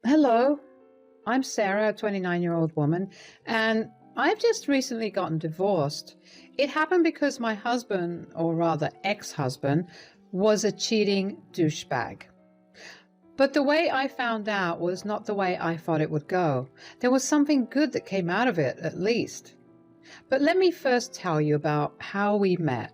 Hello, I'm Sarah, a 29-year-old woman, and I've just recently gotten divorced. It happened because my husband, or rather ex-husband, was a cheating douchebag. But the way I found out was not the way I thought it would go. There was something good that came out of it, at least. But let me first tell you about how we met.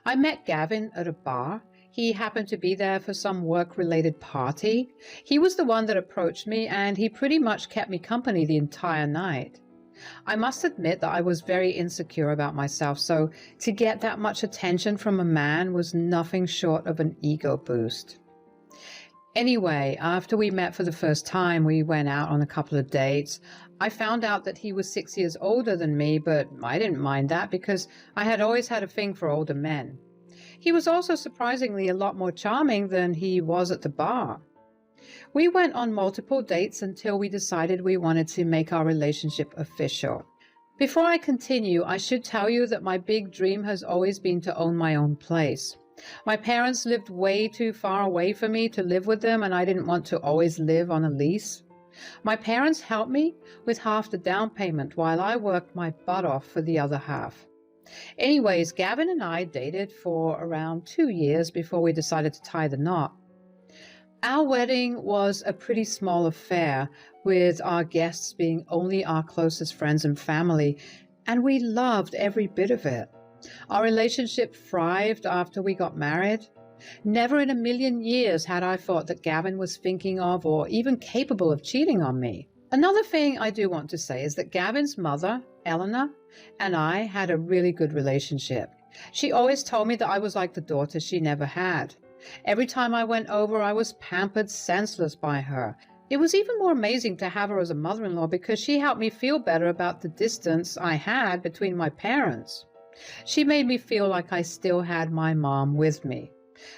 I met Gavin at a bar. He happened to be there for some work-related party. He was the one that approached me, and he pretty much kept me company the entire night. I must admit that I was very insecure about myself, so to get that much attention from a man was nothing short of an ego boost. Anyway, after we met for the first time, we went out on a couple of dates. I found out that he was 6 years older than me, but I didn't mind that because I had always had a thing for older men. He was also surprisingly a lot more charming than he was at the bar. We went on multiple dates until we decided we wanted to make our relationship official. Before I continue, I should tell you that my big dream has always been to own my own place. My parents lived way too far away from me to live with them, and I didn't want to always live on a lease. My parents helped me with half the down payment while I worked my butt off for the other half. Anyways, Gavin and I dated for around 2 years before we decided to tie the knot. Our wedding was a pretty small affair, with our guests being only our closest friends and family, and we loved every bit of it. Our relationship thrived after we got married. Never in a million years had I thought that Gavin was thinking of or even capable of cheating on me. Another thing I do want to say is that Gavin's mother, Eleanor, and I had a really good relationship. She always told me that I was like the daughter she never had. Every time I went over, I was pampered senseless by her. It was even more amazing to have her as a mother-in-law because she helped me feel better about the distance I had between my parents. She made me feel like I still had my mom with me.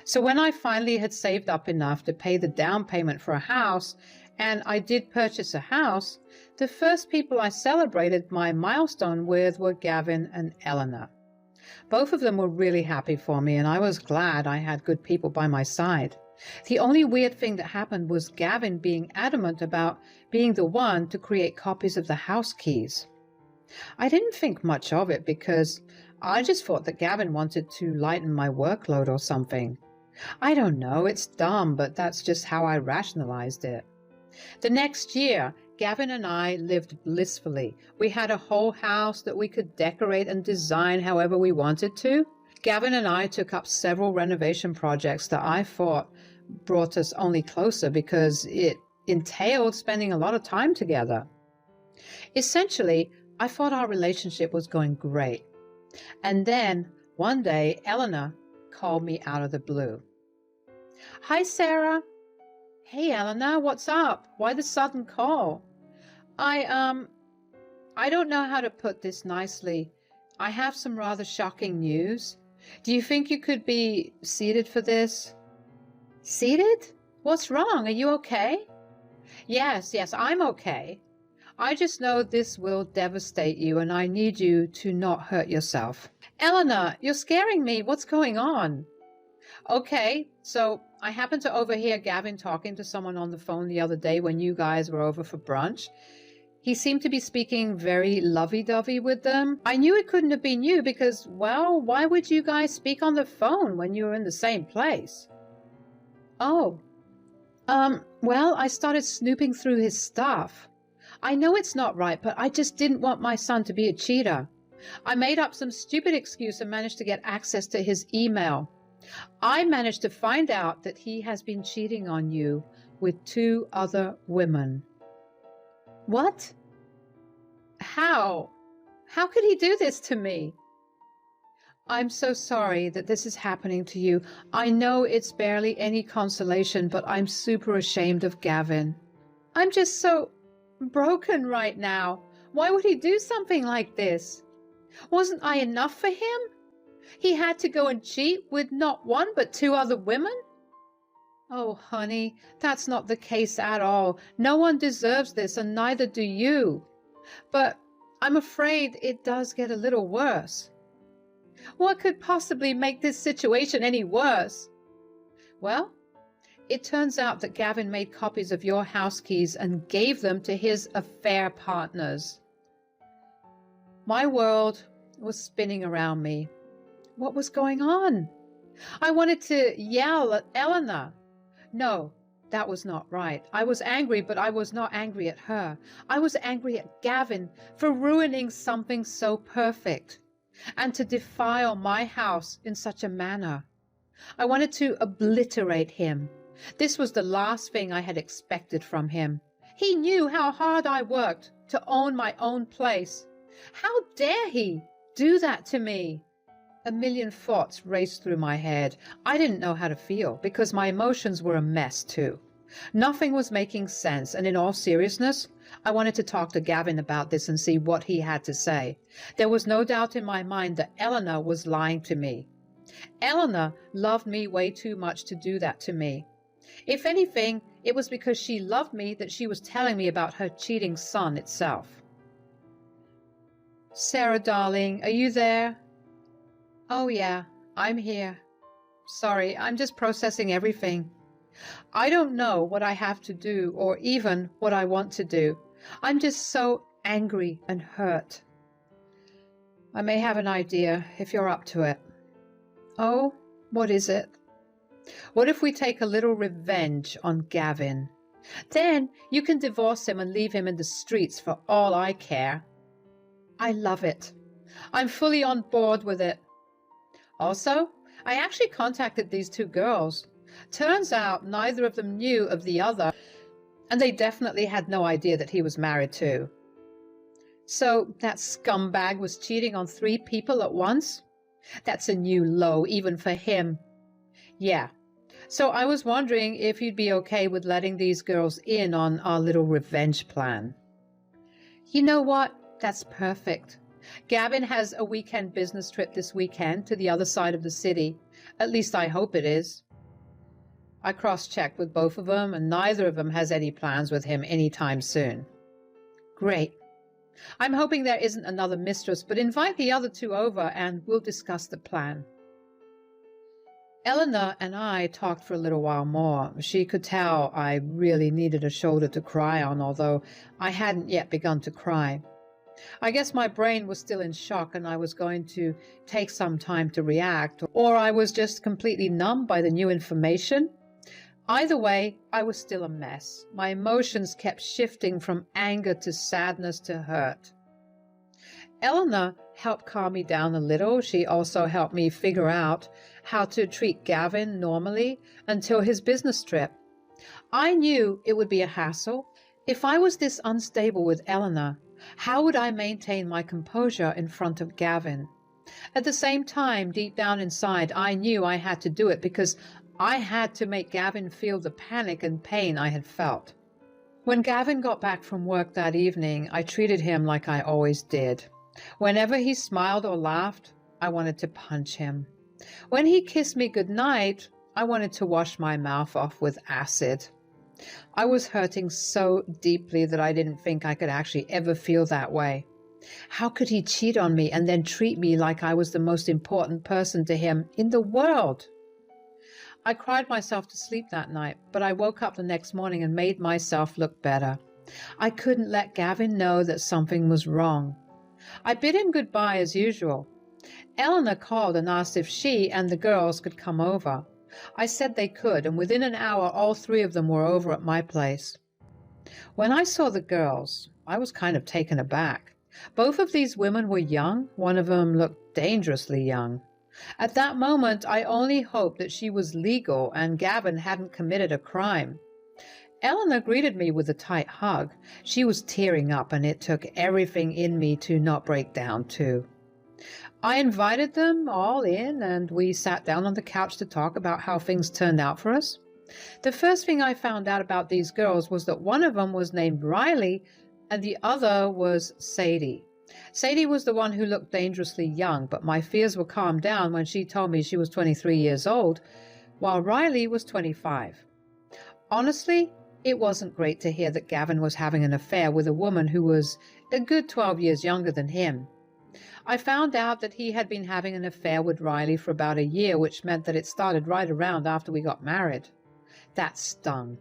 So when I finally had saved up enough to pay the down payment for a house, and I did purchase a house, the first people I celebrated my milestone with were Gavin and Eleanor. Both of them were really happy for me, and I was glad I had good people by my side. The only weird thing that happened was Gavin being adamant about being the one to create copies of the house keys. I didn't think much of it because I just thought that Gavin wanted to lighten my workload or something. I don't know, it's dumb, but that's just how I rationalized it. The next year, Gavin and I lived blissfully. We had a whole house that we could decorate and design however we wanted to. Gavin and I took up several renovation projects that I thought brought us only closer because it entailed spending a lot of time together. Essentially, I thought our relationship was going great. And then, one day, Eleanor called me out of the blue. "Hi, Sarah." "Hey, Eleanor, what's up? Why the sudden call?" I don't know how to put this nicely. I have some rather shocking news. Do you think you could be seated for this?" "Seated? What's wrong? Are you okay?" Yes, I'm okay. I just know this will devastate you, and I need you to not hurt yourself." "Eleanor, you're scaring me. What's going on?" "Okay, so I happened to overhear Gavin talking to someone on the phone the other day when you guys were over for brunch. He seemed to be speaking very lovey-dovey with them. I knew it couldn't have been you because, well, why would you guys speak on the phone when you were in the same place?" "Oh, well, I started snooping through his stuff. I know it's not right, but I just didn't want my son to be a cheater. I made up some stupid excuse and managed to get access to his email. I managed to find out that he has been cheating on you with 2 other women." "What? How? How could he do this to me?" "I'm so sorry that this is happening to you. I know it's barely any consolation, but I'm super ashamed of Gavin. I'm just so broken right now. Why would he do something like this? Wasn't I enough for him? He had to go and cheat with not 1 but 2 other women?" "Oh, honey, that's not the case at all. No one deserves this, and neither do you. But I'm afraid it does get a little worse." "What could possibly make this situation any worse?" "Well, It turns out that Gavin made copies of your house keys and gave them to his affair partners. My world was spinning around me. What was going on? I wanted to yell at Eleanor. No, that was not right. I was angry, but I was not angry at her. I was angry at Gavin for ruining something so perfect and to defile my house in such a manner. I wanted to obliterate him. This was the last thing I had expected from him. He knew how hard I worked to own my own place. How dare he do that to me? A million thoughts raced through my head. I didn't know how to feel because my emotions were a mess too. Nothing was making sense, and in all seriousness, I wanted to talk to Gavin about this and see what he had to say. There was no doubt in my mind that Eleanor was lying to me. Eleanor loved me way too much to do that to me. If anything, it was because she loved me that she was telling me about her cheating son itself. Sarah, darling, are you there? Oh yeah, I'm here. Sorry, I'm just processing everything. I don't know what I have to do or even what I want to do. I'm just so angry and hurt. I may have an idea if you're up to it. Oh, what is it? What if we take a little revenge on Gavin? Then you can divorce him and leave him in the streets for all I care. I love it. I'm fully on board with it. Also, I actually contacted these two girls. Turns out neither of them knew of the other, and they definitely had no idea that he was married too. So that scumbag was cheating on 3 people at once? That's a new low even for him. Yeah. So I was wondering if you'd be okay with letting these girls in on our little revenge plan. You know what? That's perfect. Gavin has a weekend business trip this weekend to the other side of the city. At least I hope it is. I cross-checked with both of them, and neither of them has any plans with him anytime soon. Great. I'm hoping there isn't another mistress, but invite the other 2 over and we'll discuss the plan. Eleanor and I talked for a little while more. She could tell I really needed a shoulder to cry on, although I hadn't yet begun to cry. I guess my brain was still in shock and I was going to take some time to react, or I was just completely numb by the new information. Either way, I was still a mess. My emotions kept shifting from anger to sadness to hurt. Eleanor helped calm me down a little. She also helped me figure out how to treat Gavin normally until his business trip. I knew it would be a hassle. If I was this unstable with Eleanor, how would I maintain my composure in front of Gavin? At the same time, deep down inside, I knew I had to do it because I had to make Gavin feel the panic and pain I had felt. When Gavin got back from work that evening, I treated him like I always did. Whenever he smiled or laughed, I wanted to punch him. When he kissed me goodnight, I wanted to wash my mouth off with acid. I was hurting so deeply that I didn't think I could actually ever feel that way. How could he cheat on me and then treat me like I was the most important person to him in the world? I cried myself to sleep that night, but I woke up the next morning and made myself look better. I couldn't let Gavin know that something was wrong. I bid him goodbye as usual. Eleanor called and asked if she and the girls could come over. I said they could, and within an hour all 3 of them were over at my place. When I saw the girls, I was kind of taken aback. Both of these women were young. One of them looked dangerously young. At that moment, I only hoped that she was legal and Gavin hadn't committed a crime. Eleanor greeted me with a tight hug. She was tearing up, and it took everything in me to not break down too. I invited them all in, and we sat down on the couch to talk about how things turned out for us. The first thing I found out about these girls was that one of them was named Riley, and the other was Sadie. Sadie was the one who looked dangerously young, but my fears were calmed down when she told me she was 23 years old, while Riley was 25. Honestly, it wasn't great to hear that Gavin was having an affair with a woman who was a good 12 years younger than him. I found out that he had been having an affair with Riley for about a year, which meant that it started right around after we got married. That stung.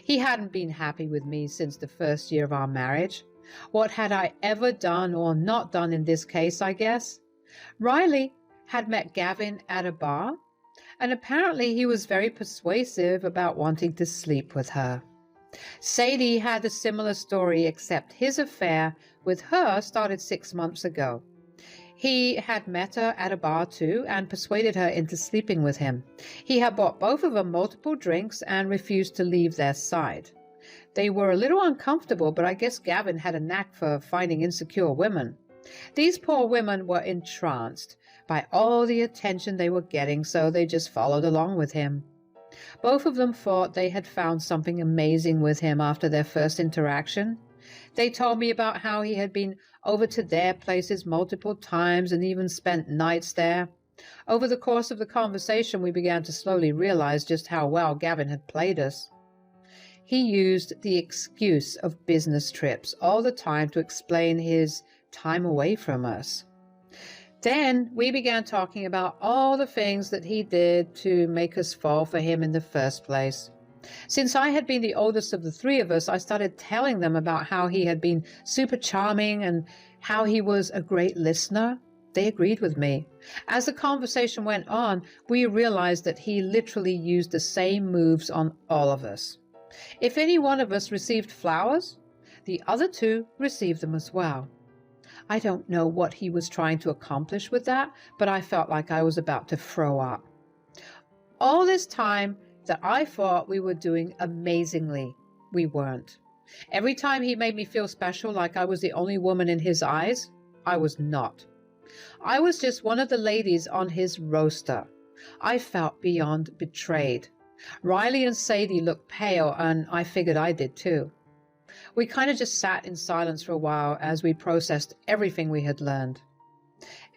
He hadn't been happy with me since the first year of our marriage. What had I ever done or not done in this case, I guess? Riley had met Gavin at a bar, and apparently he was very persuasive about wanting to sleep with her. Sadie had a similar story, except his affair with her started 6 months ago. He had met her at a bar too and persuaded her into sleeping with him. He had bought both of them multiple drinks and refused to leave their side. They were a little uncomfortable, but I guess Gavin had a knack for finding insecure women. These poor women were entranced by all the attention they were getting, so they just followed along with him. Both of them thought they had found something amazing with him after their first interaction. They told me about how he had been over to their places multiple times and even spent nights there. Over the course of the conversation, we began to slowly realize just how well Gavin had played us. He used the excuse of business trips all the time to explain his time away from us. Then we began talking about all the things that he did to make us fall for him in the first place. Since I had been the oldest of the three of us, I started telling them about how he had been super charming and how he was a great listener. They agreed with me. As the conversation went on, we realized that he literally used the same moves on all of us. If any one of us received flowers, the other two received them as well. I don't know what he was trying to accomplish with that, but I felt like I was about to throw up. All this time that I thought we were doing amazingly, we weren't. Every time he made me feel special, like I was the only woman in his eyes, I was not. I was just one of the ladies on his roster. I felt beyond betrayed. Riley and Sadie looked pale, and I figured I did too. We kind of just sat in silence for a while as we processed everything we had learned.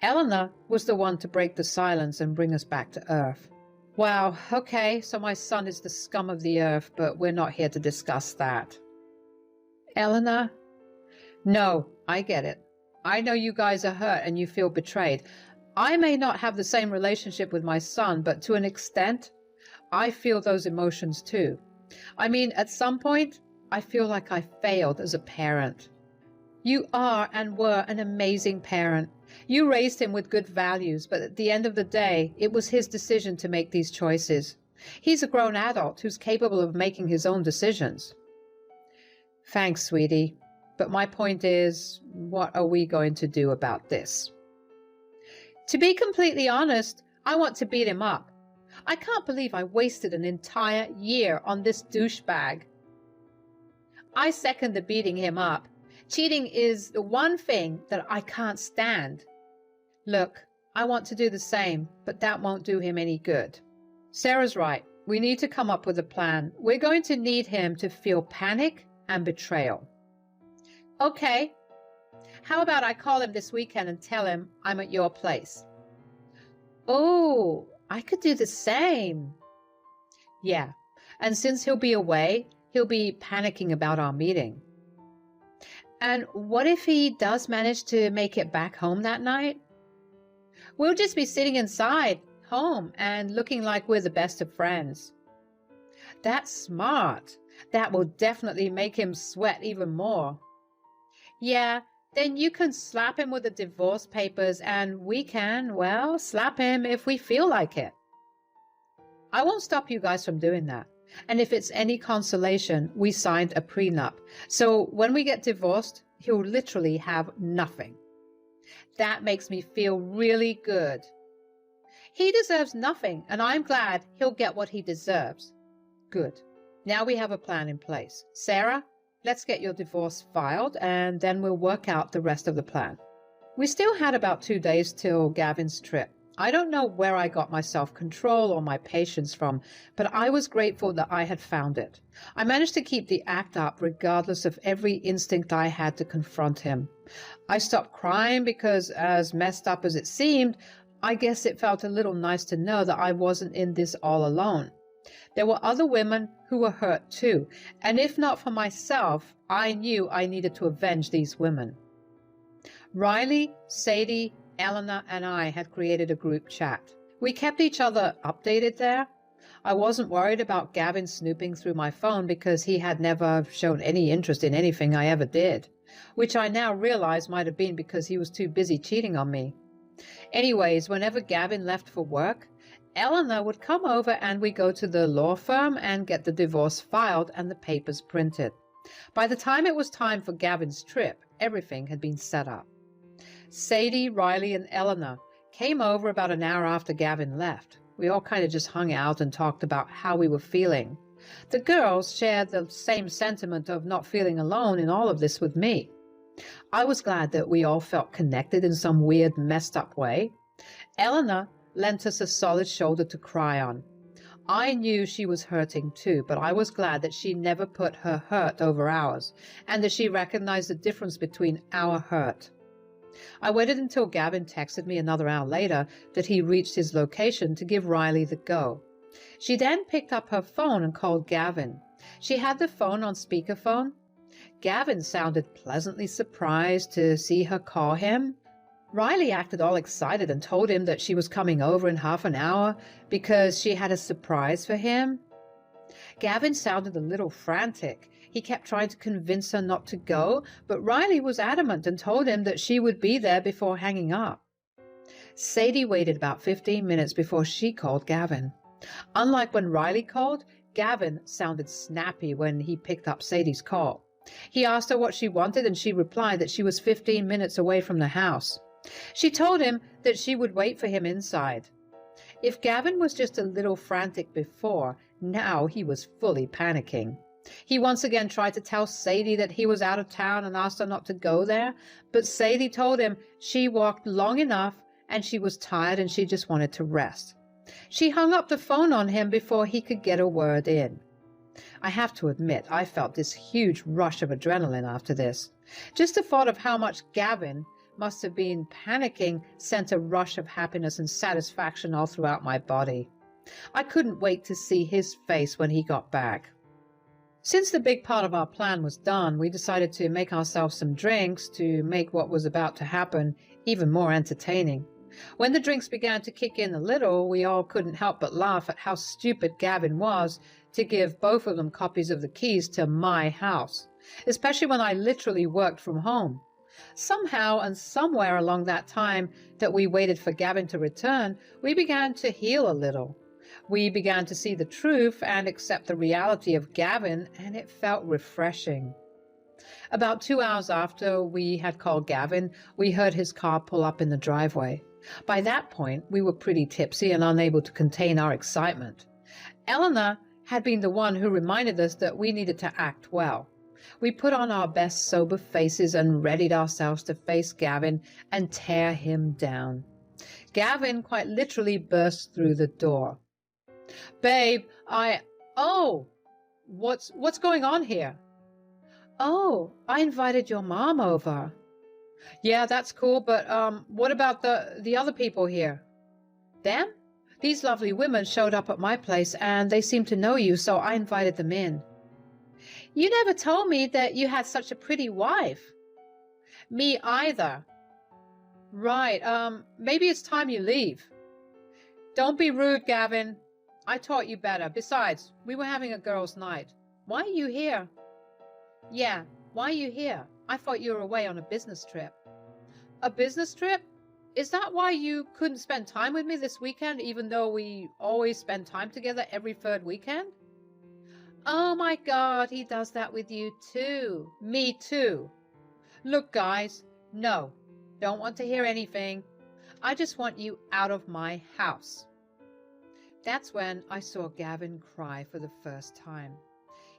Eleanor was the one to break the silence and bring us back to earth. Wow, okay, so my son is the scum of the earth, but we're not here to discuss that. Eleanor? No, I get it. I know you guys are hurt and you feel betrayed. I may not have the same relationship with my son, but to an extent, I feel those emotions too. I mean, at some point, I feel like I failed as a parent. You are and were an amazing parent. You raised him with good values, but at the end of the day, it was his decision to make these choices. He's a grown adult who's capable of making his own decisions. Thanks, sweetie. But my point is, what are we going to do about this? To be completely honest, I want to beat him up. I can't believe I wasted an entire year on this douchebag. I second the beating him up. Cheating is the one thing that I can't stand. Look, I want to do the same, but that won't do him any good. Sarah's right. We need to come up with a plan. We're going to need him to feel panic and betrayal. Okay. How about I call him this weekend and tell him I'm at your place? Oh, I could do the same. Yeah, and since he'll be away, he'll be panicking about our meeting. And what if he does manage to make it back home that night? We'll just be sitting inside, home, and looking like we're the best of friends. That's smart. That will definitely make him sweat even more. Yeah, then you can slap him with the divorce papers and we can, well, slap him if we feel like it. I won't stop you guys from doing that. And if it's any consolation, we signed a prenup. So when we get divorced, he'll literally have nothing. That makes me feel really good. He deserves nothing, and I'm glad he'll get what he deserves. Good. Now we have a plan in place. Sarah, let's get your divorce filed, and then we'll work out the rest of the plan. We still had about 2 days till Gavin's trip. I don't know where I got my self-control or my patience from, but I was grateful that I had found it. I managed to keep the act up regardless of every instinct I had to confront him. I stopped crying because, as messed up as it seemed, I guess it felt a little nice to know that I wasn't in this all alone. There were other women who were hurt too, and if not for myself, I knew I needed to avenge these women. Riley, Sadie, Eleanor and I had created a group chat. We kept each other updated there. I wasn't worried about Gavin snooping through my phone because he had never shown any interest in anything I ever did, which I now realize might have been because he was too busy cheating on me. Anyways, whenever Gavin left for work, Eleanor would come over and we go to the law firm and get the divorce filed and the papers printed. By the time it was time for Gavin's trip, everything had been set up. Sadie, Riley, and Eleanor came over about an hour after Gavin left. We all kind of just hung out and talked about how we were feeling. The girls shared the same sentiment of not feeling alone in all of this with me. I was glad that we all felt connected in some weird, messed up way. Eleanor lent us a solid shoulder to cry on. I knew she was hurting too, but I was glad that she never put her hurt over ours, and that she recognized the difference between our hurt. I waited until Gavin texted me another hour later that he reached his location to give Riley the go. She then picked up her phone and called Gavin. She had the phone on speakerphone. Gavin sounded pleasantly surprised to see her call him. Riley acted all excited and told him that she was coming over in half an hour because she had a surprise for him. Gavin sounded a little frantic. He kept trying to convince her not to go, but Riley was adamant and told him that she would be there before hanging up. Sadie waited about 15 minutes before she called Gavin. Unlike when Riley called, Gavin sounded snappy when he picked up Sadie's call. He asked her what she wanted and she replied that she was 15 minutes away from the house. She told him that she would wait for him inside. If Gavin was just a little frantic before, now he was fully panicking. He once again tried to tell Sadie that he was out of town and asked her not to go there, but Sadie told him she walked long enough and she was tired and she just wanted to rest. She hung up the phone on him before he could get a word in. I have to admit, I felt this huge rush of adrenaline after this. Just the thought of how much Gavin must have been panicking sent a rush of happiness and satisfaction all throughout my body. I couldn't wait to see his face when he got back. Since the big part of our plan was done, we decided to make ourselves some drinks to make what was about to happen even more entertaining. When the drinks began to kick in a little, we all couldn't help but laugh at how stupid Gavin was to give both of them copies of the keys to my house, especially when I literally worked from home. Somehow and somewhere along that time that we waited for Gavin to return, we began to heal a little. We began to see the truth and accept the reality of Gavin, and it felt refreshing. About 2 hours after we had called Gavin, we heard his car pull up in the driveway. By that point, we were pretty tipsy and unable to contain our excitement. Eleanor had been the one who reminded us that we needed to act well. We put on our best sober faces and readied ourselves to face Gavin and tear him down. Gavin quite literally burst through the door. "Babe, Oh, what's going on here?" "Oh, I invited your mom over." "Yeah, that's cool, but what about the other people here?" "Them? These lovely women showed up at my place and they seem to know you, so I invited them in." "You never told me that you had such a pretty wife." "Me either." "Right, maybe it's time you leave." "Don't be rude, Gavin. I taught you better. Besides, we were having a girls' night. Why are you here?" "Yeah, why are you here? I thought you were away on a business trip." "A business trip? Is that why you couldn't spend time with me this weekend, even though we always spend time together every third weekend?" "Oh my God, he does that with you too." "Me too." "Look, guys, no, don't want to hear anything. I just want you out of my house." That's when I saw Gavin cry for the first time.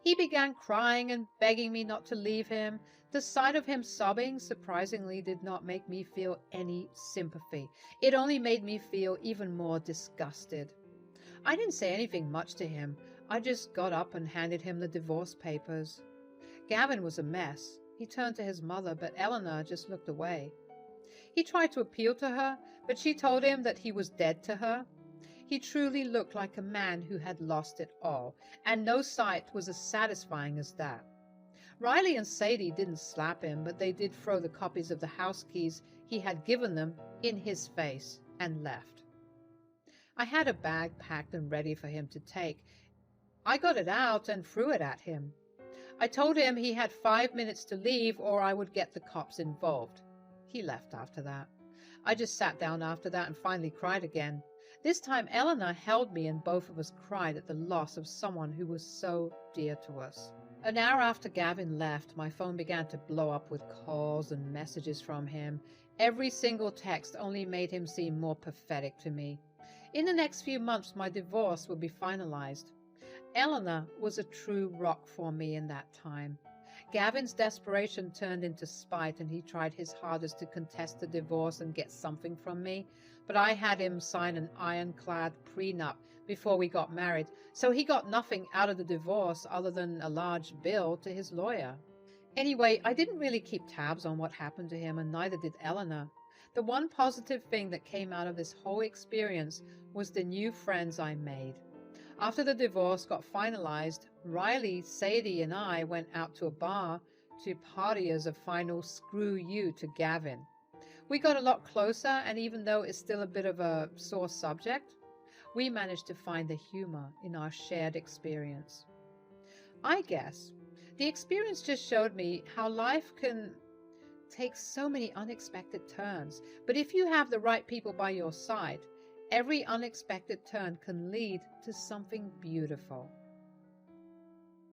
He began crying and begging me not to leave him. The sight of him sobbing surprisingly did not make me feel any sympathy. It only made me feel even more disgusted. I didn't say anything much to him. I just got up and handed him the divorce papers. Gavin was a mess. He turned to his mother, but Eleanor just looked away. He tried to appeal to her, but she told him that he was dead to her. He truly looked like a man who had lost it all, and no sight was as satisfying as that. Riley and Sadie didn't slap him, but they did throw the copies of the house keys he had given them in his face and left. I had a bag packed and ready for him to take. I got it out and threw it at him. I told him he had 5 minutes to leave or I would get the cops involved. He left after that. I just sat down after that and finally cried again. This time Eleanor held me and both of us cried at the loss of someone who was so dear to us. An hour after Gavin left, my phone began to blow up with calls and messages from him. Every single text only made him seem more pathetic to me. In the next few months, my divorce would be finalized. Eleanor was a true rock for me in that time. Gavin's desperation turned into spite and he tried his hardest to contest the divorce and get something from me, but I had him sign an ironclad prenup before we got married, so he got nothing out of the divorce other than a large bill to his lawyer. Anyway, I didn't really keep tabs on what happened to him, and neither did Eleanor. The one positive thing that came out of this whole experience was the new friends I made. After the divorce got finalized, Riley, Sadie, and I went out to a bar to party as a final screw you to Gavin. We got a lot closer, and even though it's still a bit of a sore subject, we managed to find the humor in our shared experience. I guess the experience just showed me how life can take so many unexpected turns, but if you have the right people by your side, every unexpected turn can lead to something beautiful.